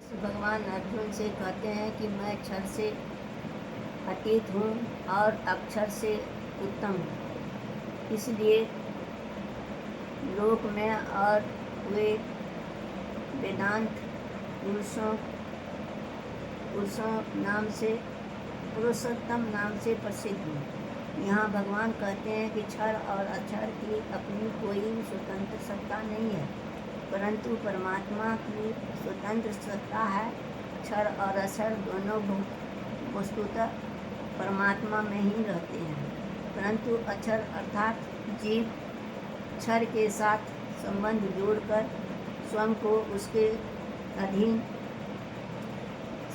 भगवान अर्जुन से कहते हैं कि मैं क्षर से अतीत हूँ और अक्षर से उत्तम हूँ, इसलिए लोक में और वे वेदांत पुरुषों पुरुषोत्तम नाम से प्रसिद्ध हूँ। यहाँ भगवान कहते हैं कि क्षर और अक्षर की अपनी कोई स्वतंत्र सत्ता नहीं है, परंतु परमात्मा की स्वतंत्र सत्ता है। क्षर और अक्षर दोनों वस्तुतः परमात्मा में ही रहते हैं, परंतु अक्षर अर्थात जीव क्षर के साथ संबंध जोड़कर स्वयं को उसके अधीन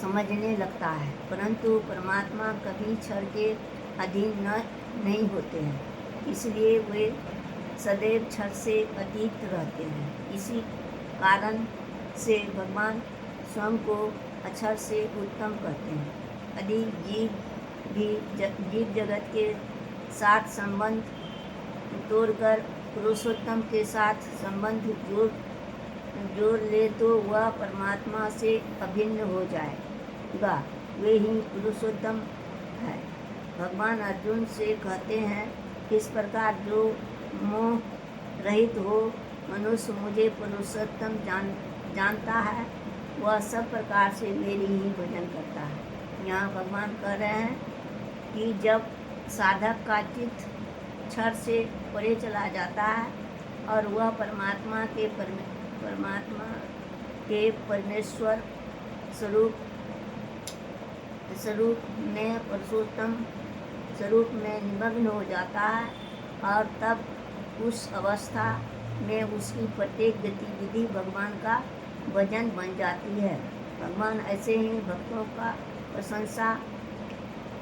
समझने लगता है, परंतु परमात्मा कभी क्षर के अधीन नहीं होते हैं, इसलिए वे सदैव क्षर से अतीत रहते हैं। इसी कारण से भगवान स्वयं को अक्षर से उत्तम कहते हैं। यदि जीव जगत के साथ संबंध तोड़कर पुरुषोत्तम के साथ संबंध जोड़ ले तो वह परमात्मा से अभिन्न हो जाएगा, वे ही पुरुषोत्तम है। भगवान अर्जुन से कहते हैं, इस प्रकार जो मोह रहित हो मनुष्य मुझे पुरुषोत्तम जानता है, वह सब प्रकार से मेरी ही भजन करता है। यहाँ भगवान कह रहे हैं कि जब साधक का चित्त क्षर से परे चला जाता है और वह परमात्मा के परमेश्वर स्वरूप में पुरुषोत्तम स्वरूप में निमग्न हो जाता है, और तब उस अवस्था में उसकी प्रत्येक गतिविधि भगवान का भजन बन जाती है। भगवान ऐसे ही भक्तों का प्रशंसा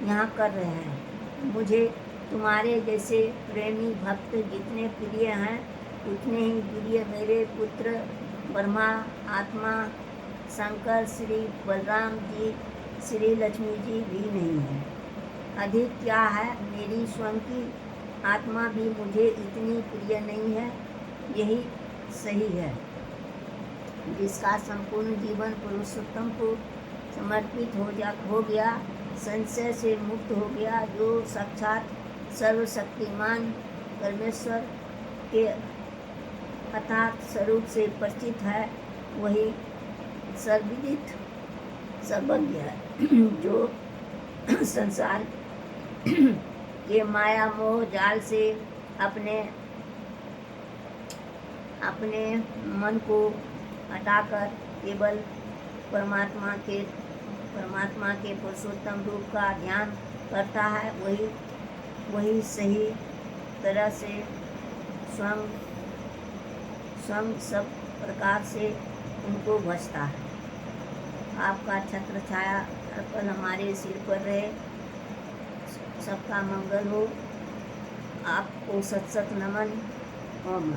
यहाँ कर रहे हैं। मुझे तुम्हारे जैसे प्रेमी भक्त जितने प्रिय हैं, उतने ही प्रिय मेरे पुत्र ब्रह्मा, आत्मा, शंकर, श्री बलराम जी, श्री लक्ष्मी जी भी नहीं है। अधिक क्या है, मेरी स्वयं की आत्मा भी मुझे इतनी प्रिय नहीं है। यही सही है। जिसका संपूर्ण जीवन पुरुषोत्तम को समर्पित हो गया, संशय से मुक्त हो गया, जो साक्षात सर्वशक्तिमान परमेश्वर के अथात स्वरूप से परिचित है, वही सर्वविदित सर्वज्ञ है। जो संसार के माया मोह जाल से अपने मन को हटाकर केवल परमात्मा के पुरुषोत्तम रूप का ध्यान करता है, वही सही तरह से स्वयं सब प्रकार से उनको भजता है। आपका छत्र छाया अर्पण हमारे सिर पर रहे, सबका मंगल हो। आपको सत नमन। ओम।